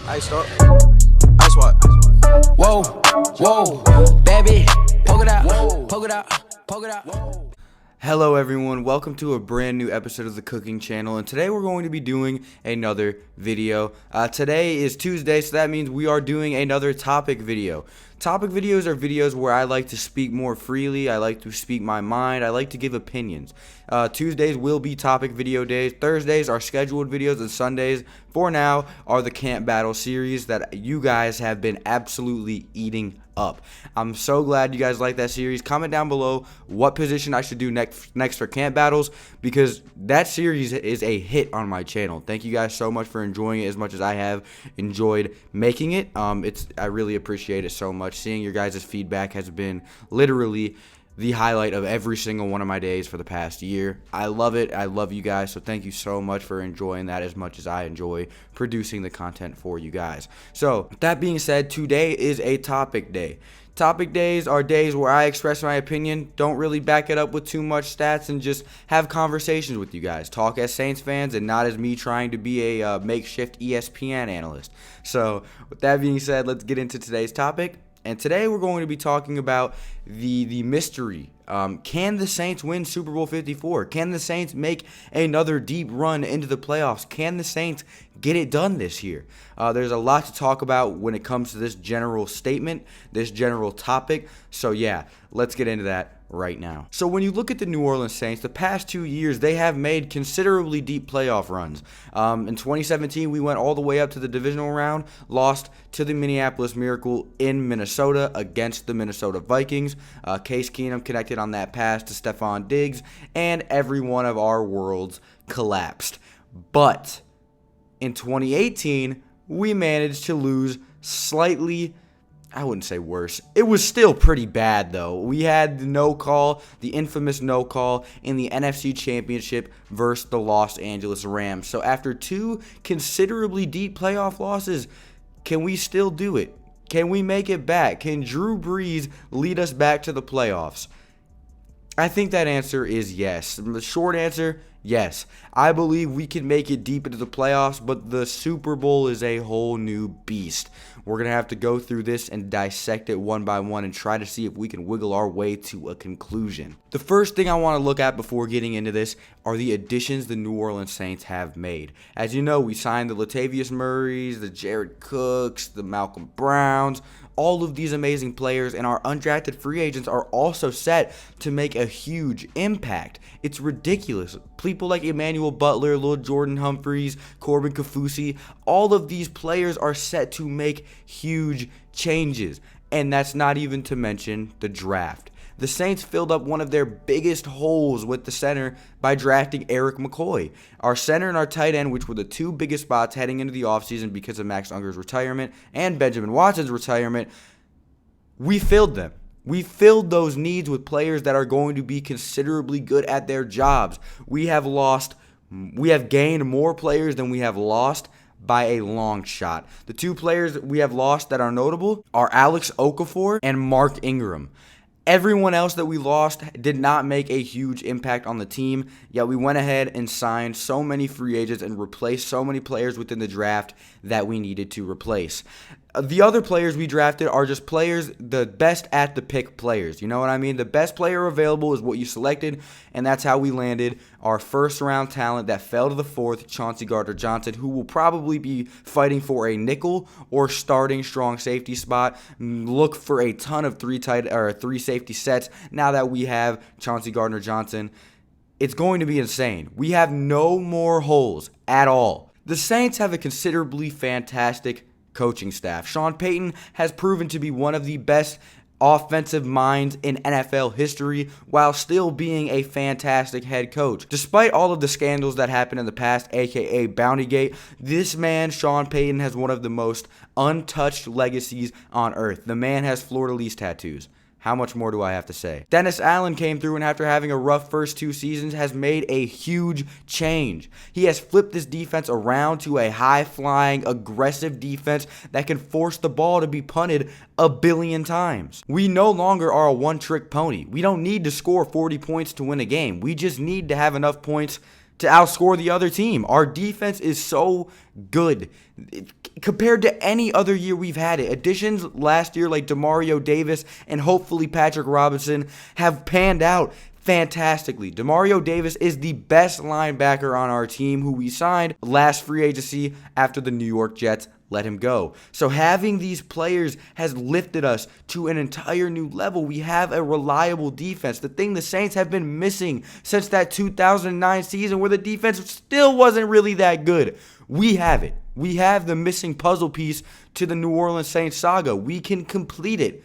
Iced up. Ice what? Whoa, whoa, baby, poke it out, poke it out, poke it out. Hello everyone, welcome to a brand new episode of the Cooking Channel, and today we're going to be doing another video. Today is Tuesday, so that means we are doing another topic video. Topic videos are videos where I like to speak more freely, I like to speak my mind, I like to give opinions. Tuesdays will be topic video days, Thursdays are scheduled videos, and Sundays, for now, are the Camp Battle series that you guys have been absolutely eating up. I'm so glad you guys like that series. Comment down below what position I should do next for Camp Battles, because that series is a hit on my channel. Thank you guys so much for enjoying it as much as I have enjoyed making it. I really appreciate it so much. Seeing your guys' feedback has been literally the highlight of every single one of my days for the past year. I love it. I love you guys. So thank you so much for enjoying that as much as I enjoy producing the content for you guys. So that being said, today is a topic day. Topic days are days where I express my opinion, don't really back it up with too much stats, and just have conversations with you guys. Talk as Saints fans and not as me trying to be a makeshift ESPN analyst. So with that being said, let's get into today's topic. And today we're going to be talking about the mystery. Can the Saints win Super Bowl 54? Can the Saints make another deep run into the playoffs? Can the Saints get it done this year? There's a lot to talk about when it comes to this general statement, this general topic. So yeah, let's get into that right now. So when you look at the New Orleans Saints, the past 2 years, they have made considerably deep playoff runs. In 2017, we went all the way up to the divisional round, lost to the Minneapolis Miracle in Minnesota against the Minnesota Vikings. Case Keenum connected on that pass to Stephon Diggs, and every one of our worlds collapsed. But in 2018, we managed to lose slightly. I wouldn't say worse. It was still pretty bad, though. We had the no call, the infamous no call, in the NFC Championship versus the Los Angeles Rams. So after two considerably deep playoff losses, can we still do it? Can we make it back? Can Drew Brees lead us back to the playoffs? I think that answer is yes. The short answer, yes. I believe we can make it deep into the playoffs, but the Super Bowl is a whole new beast. We're going to have to go through this and dissect it one by one and try to see if we can wiggle our way to a conclusion. The first thing I want to look at before getting into this are the additions the New Orleans Saints have made. As you know, we signed the Latavius Murrays, the Jared Cooks, the Malcolm Browns, all of these amazing players, and our undrafted free agents are also set to make a huge impact. It's ridiculous. People like Emmanuel Butler, Lil Jordan Humphreys, Corbin Kaufusi, all of these players are set to make huge changes. And that's not even to mention the draft. The Saints filled up one of their biggest holes with the center by drafting Erik McCoy. Our center and our tight end, which were the two biggest spots heading into the offseason because of Max Unger's retirement and Benjamin Watson's retirement, we filled them. We filled those needs with players that are going to be considerably good at their jobs. We have gained more players than we have lost by a long shot. The two players we have lost that are notable are Alex Okafor and Mark Ingram. Everyone else that we lost did not make a huge impact on the team, yet we went ahead and signed so many free agents and replaced so many players within the draft that we needed to replace. The other players we drafted are just players, the best at the pick players. You know what I mean? The best player available is what you selected, and that's how we landed our first-round talent that fell to the fourth, Chauncey Gardner-Johnson, who will probably be fighting for a nickel or starting strong safety spot. Look for a ton of three safety sets now that we have Chauncey Gardner-Johnson. It's going to be insane. We have no more holes at all. The Saints have a considerably fantastic coaching staff. Sean Payton has proven to be one of the best offensive minds in NFL history while still being a fantastic head coach. Despite all of the scandals that happened in the past, aka Bountygate, this man, Sean Payton, has one of the most untouched legacies on earth. The man has fleur-de-lis tattoos. How much more do I have to say? Dennis Allen came through and after having a rough first 2 seasons has made a huge change. He has flipped this defense around to a high-flying, aggressive defense that can force the ball to be punted a billion times. We no longer are a one-trick pony. We don't need to score 40 points to win a game. We just need to have enough points to outscore the other team. Our defense is so good. compared to any other year we've had it. Additions last year like Demario Davis and hopefully Patrick Robinson have panned out fantastically. Demario Davis is the best linebacker on our team who we signed last free agency after the New York Jets let him go. So having these players has lifted us to an entire new level. We have a reliable defense. The thing the Saints have been missing since that 2009 season where the defense still wasn't really that good. We have it. We have the missing puzzle piece to the New Orleans Saints saga. We can complete it.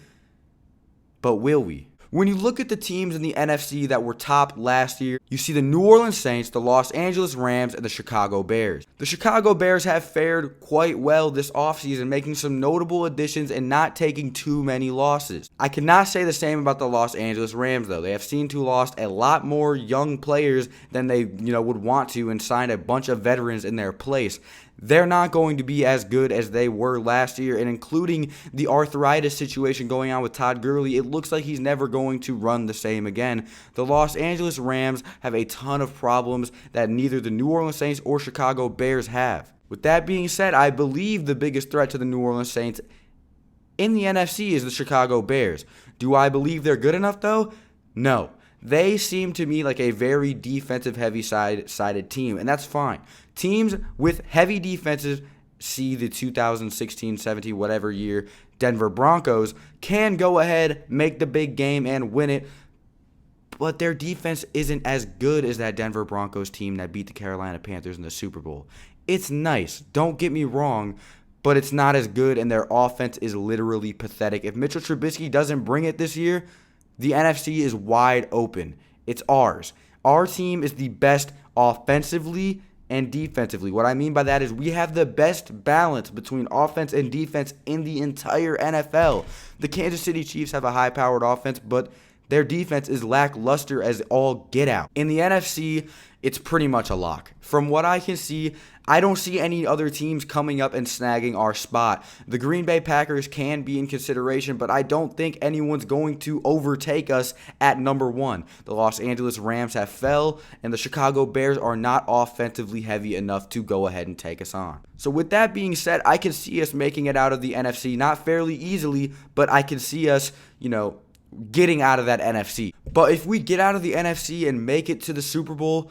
But will we? When you look at the teams in the NFC that were top last year, you see the New Orleans Saints, the Los Angeles Rams, and the Chicago Bears. The Chicago Bears have fared quite well this offseason, making some notable additions and not taking too many losses. I cannot say the same about the Los Angeles Rams, though. They have seen to lost a lot more young players than they would want to and signed a bunch of veterans in their place. They're not going to be as good as they were last year, and including the arthritis situation going on with Todd Gurley, it looks like he's never going to run the same again. The Los Angeles Rams have a ton of problems that neither the New Orleans Saints or Chicago Bears have. With that being said, I believe the biggest threat to the New Orleans Saints in the NFC is the Chicago Bears. Do I believe they're good enough, though? No. They seem to me like a very defensive heavy-sided team, and that's fine. Teams with heavy defenses, see the 2016-17, whatever year, Denver Broncos, can go ahead, make the big game, and win it, but their defense isn't as good as that Denver Broncos team that beat the Carolina Panthers in the Super Bowl. It's nice, don't get me wrong, but it's not as good, and their offense is literally pathetic. If Mitchell Trubisky doesn't bring it this year, the NFC is wide open. It's ours. Our team is the best offensively and defensively. What I mean by that is we have the best balance between offense and defense in the entire NFL. The Kansas City Chiefs have a high-powered offense, but their defense is lackluster as all get out. In the NFC, it's pretty much a lock. From what I can see, I don't see any other teams coming up and snagging our spot. The Green Bay Packers can be in consideration, but I don't think anyone's going to overtake us at number one. The Los Angeles Rams have fell, and the Chicago Bears are not offensively heavy enough to go ahead and take us on. So with that being said, I can see us making it out of the NFC, not fairly easily, but I can see us, getting out of that NFC. But if we get out of the NFC and make it to the Super Bowl,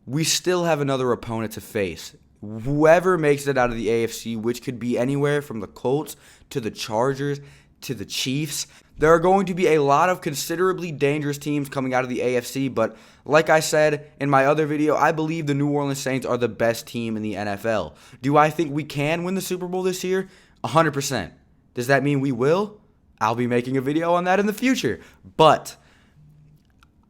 we still have another opponent to face. Whoever makes it out of the AFC, which could be anywhere from the Colts to the Chargers to the Chiefs, there are going to be a lot of considerably dangerous teams coming out of the AFC, but like I said in my other video, I believe the New Orleans Saints are the best team in the NFL. Do I think we can win the Super Bowl this year? 100%. Does that mean we will? I'll be making a video on that in the future, but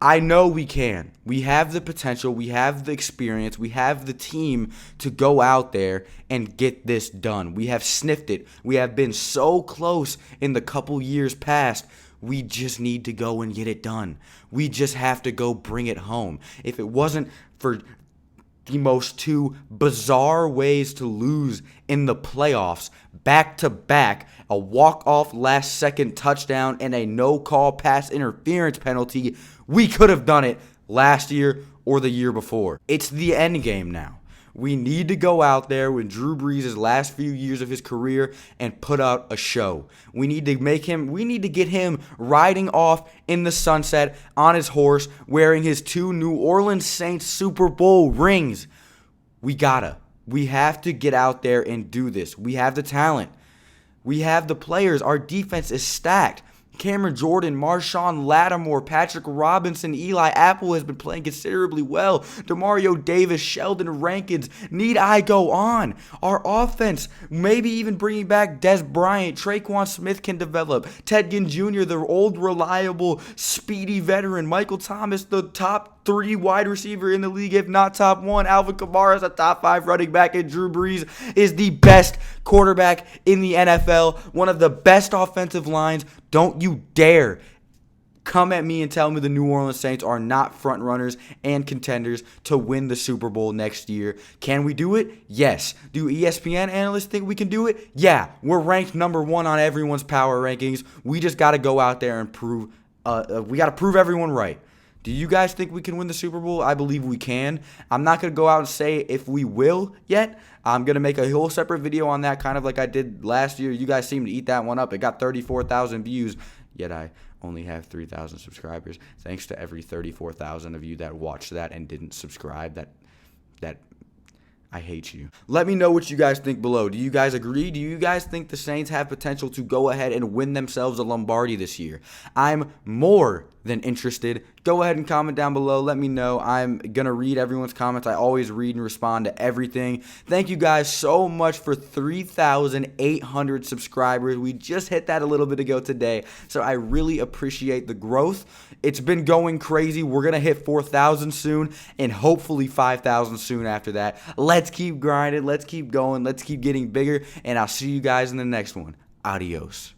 I know we can. We have the potential, we have the experience, we have the team to go out there and get this done. We have sniffed it. We have been so close in the couple years past. We just need to go and get it done. We just have to go bring it home. If it wasn't for the most two bizarre ways to lose in the playoffs, back-to-back, a walk-off last-second touchdown and a no-call pass interference penalty, we could have done it last year or the year before. It's the end game now. We need to go out there with Drew Brees' last few years of his career and put out a show. We need to get him riding off in the sunset on his horse, wearing his 2 New Orleans Saints Super Bowl rings. We have to get out there and do this. We have the talent. We have the players. Our defense is stacked. Cameron Jordan, Marshawn Lattimore, Patrick Robinson, Eli Apple has been playing considerably well. Demario Davis, Sheldon Rankins. Need I go on? Our offense, maybe even bringing back Des Bryant, Traquan Smith can develop. Ted Ginn Jr., the old, reliable, speedy veteran. Michael Thomas, the top 3 wide receiver in the league, if not top 1. Alvin Kamara is a top 5 running back, and Drew Brees is the best quarterback in the NFL, one of the best offensive lines. Don't you dare come at me and tell me the New Orleans Saints are not front runners and contenders to win the Super Bowl next year. Can we do it? Yes. Do ESPN analysts think we can do it? Yeah. We're ranked number 1 on everyone's power rankings. We just got to go out there and prove everyone right. Do you guys think we can win the Super Bowl? I believe we can. I'm not going to go out and say if we will yet. I'm going to make a whole separate video on that, kind of like I did last year. You guys seem to eat that one up. It got 34,000 views, yet I only have 3,000 subscribers. Thanks to every 34,000 of you that watched that and didn't subscribe. That I hate you. Let me know what you guys think below. Do you guys agree? Do you guys think the Saints have potential to go ahead and win themselves a Lombardi this year? I'm more than interested. Go ahead and comment down below. Let me know. I'm going to read everyone's comments. I always read and respond to everything. Thank you guys so much for 3,800 subscribers. We just hit that a little bit ago today, so I really appreciate the growth. It's been going crazy. We're going to hit 4,000 soon and hopefully 5,000 soon after that. Let's keep grinding. Let's keep going. Let's keep getting bigger, and I'll see you guys in the next one. Adios.